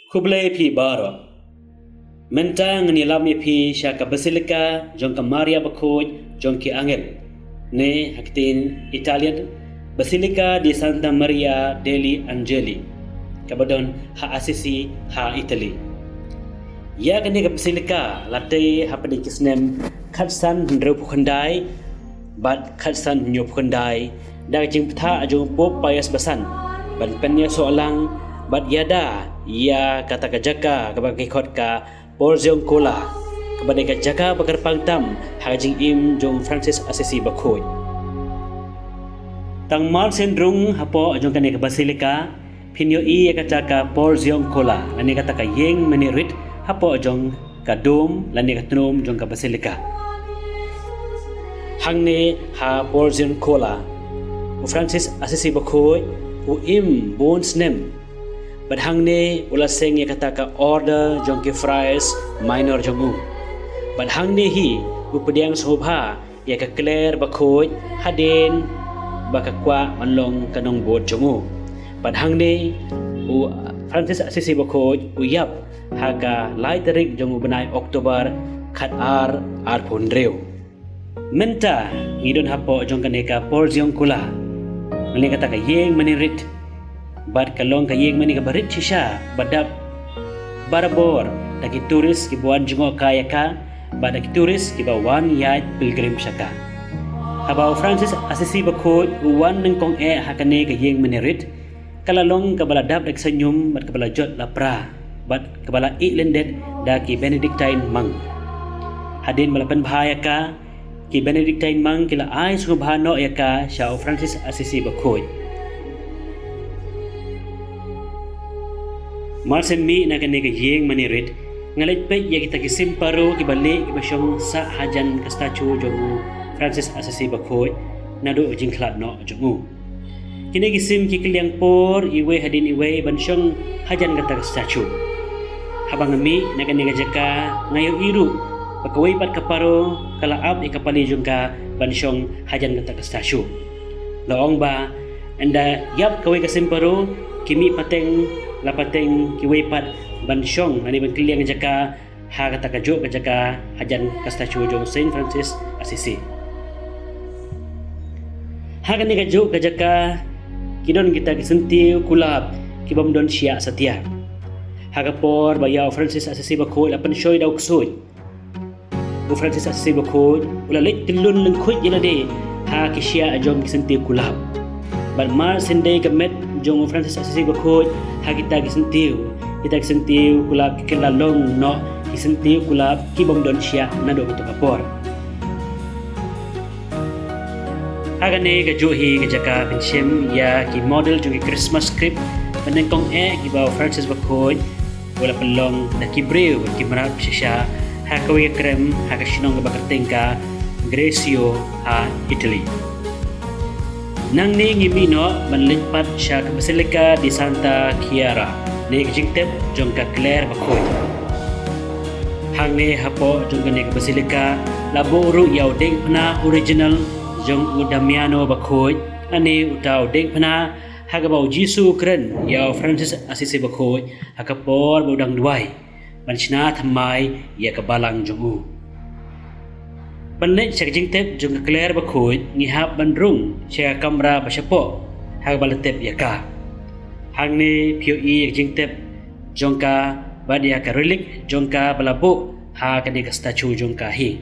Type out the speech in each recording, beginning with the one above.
Kublai pi baro. Mentang ni lam pi syaka Basilica jongka Maria Bakoj jongki angel. Ne haktin Italian Basilica di Santa Maria degli Angeli. Kabadon ha Assisi ha Italy. Ya kani ka Basilica latte ha padikisnem khatsan ndro pukhandai bat khatsan nyo pukhandai da jing ptha ajung pop payas basan ban penya soalang bat yada ya kata kajaka kabagi khot ka porziong kola kabade kajaka bakar pangtam hajing im jong Francis Assisi Bakoj tang mar sendrung hapo ajong kani ka Basilica pinyo i kajaka porziong kola ani kata ka yeng manirit hapo ajong kadom lani katnom jong ka Basilica hangne ha porziong kola Francis Assisi Bakoj u im bones nem badhangne ula seng ya kata ka order jong ke friars minor jongu badhangne hi upadiang sobha ya ka Claire Bakoj haden bakakwa manlong kanong bod jongu badhangne u Francis Assisi Bakoj uyap haga lai tarik jongu benai Oktober khat ar pondreu menta ngidon hapo jong kaneka porziong kula ngale kata ka yeng manirit bad kalong kayeng mani ka barit shisha badap barabor daki turis ki buan jungo kaya ka badak turis ki bawan yat pilgrim syaka habau Francis Assisi Bakoj uwan nang kong hakane kayeng mani rit kalalong kabaladap dak senyum bad kabala jot lapra bad kabala ilendet daki Benedictine monk hadin malapan bahaya ka ki Benedictine monk kila ay subhano ya ka siya Francis Assisi Bakoj Marsen mi na kani ka yeng manirit ngalit pe ya kita kisim paro kibalik kibasyong sa hajan ka statue jong Francis Assisi Bakoj nado jingklat no jongu kini kisim kikiliang por iwe hadin iwe bansyong hajan ka statue habang mi na kani ka jaka ngayo iru pakaway pat kaparo kalaab ikapali jong ka bansyong hajan ka statue loong ba anda yap kaway kasim paro kimi pateng lapateng kiwaypat bansyong ani ban kiliang jaka ha kata kajo jaka hajan ka statue jong Saint Francis Assisi ha kani kajo jaka kidon kita kisentiu kulab kibam don sia setia ha kapor bayaw Francis Assisi Bakoj lapan syoy daw kusud bu Francis Assisi Bakoj ula lek tilun lengkut jelade ha kisya ajong kisentiu kulab ban mar sendai kemet jong Francis Assisi Bakoj ha kita kisentiu kulab kilalong no kisentiu kulab kibong don sia nado betul kapor agane ka johi ka jaka pinchem ya ki model jong Christmas script panengkong ki ba Francis Bakoj wala pelong na kibreu ki marap siya ha kawi krem ha ka sinong ka bakartengka Grecio ha Italy nang ni ngimino manlipat siya ka Basilica di Santa Chiara ni kajingtep jong ka Claire Bakoj hang ni hapo jong ka ni ka Basilica labo ru yaw deng pana original jong u Damiano Bakoj ani utaw deng pana hagabaw Jisu kren yaw Francis Assisi Bakoj hakapor budang duway banchina thamay ya kabalang jong u Panlit siya kajingtep jong ka Claire Bakoj ngihap bandrung siya kamera pasyapo hag balatep ya ka hang ni POE kajingtep jong ka badia ka relik jong ka balabo ha kani ka statue jong ka hi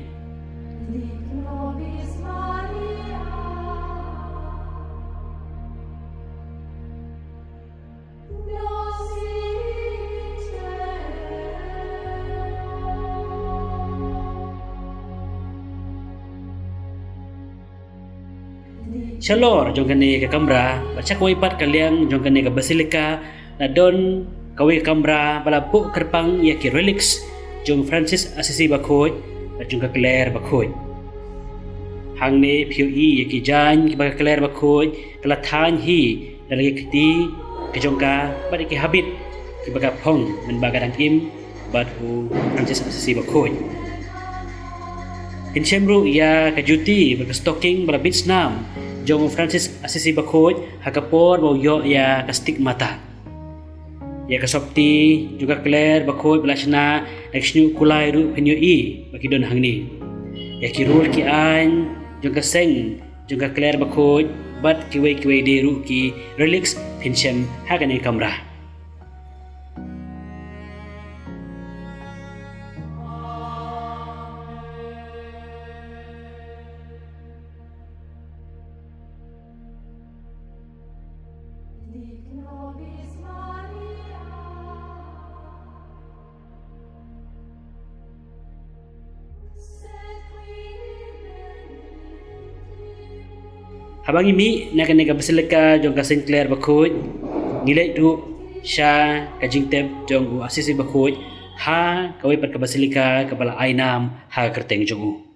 Shalor jong kani ka kamera baca kawai pat kaliang jong kani ka Basilica na don kawai kamera balapo kerpang ya ki relics jong Francis Assisi Bakoj at jong ka Claire Bakoj hang ni POE ya ki jan ki ba Claire Bakoj kalathan hi dalagi kiti ka jong ka bad ki habit ki baga phong men baga dang im bad hu Francis Assisi Bakoj Insyemru ya kajuti berstocking berabits nam jong Francis Assisi Bakoj hakapor bau yo ya kastik mata ya kasopti juga Claire bakhoi belashna aksnu kulai ru penyo i bakidon hangni ya kirul ki an juga seng juga Claire bakhoi bat kiwei de ru ki relics pinchem hagane kamra habang imi nega basilika jong ka Sinclair bakhoi nilai tu sha ka jingtep jong u asisi bakhoi ha kawai pat ka basilika ka bala ainam ha kerteng jong u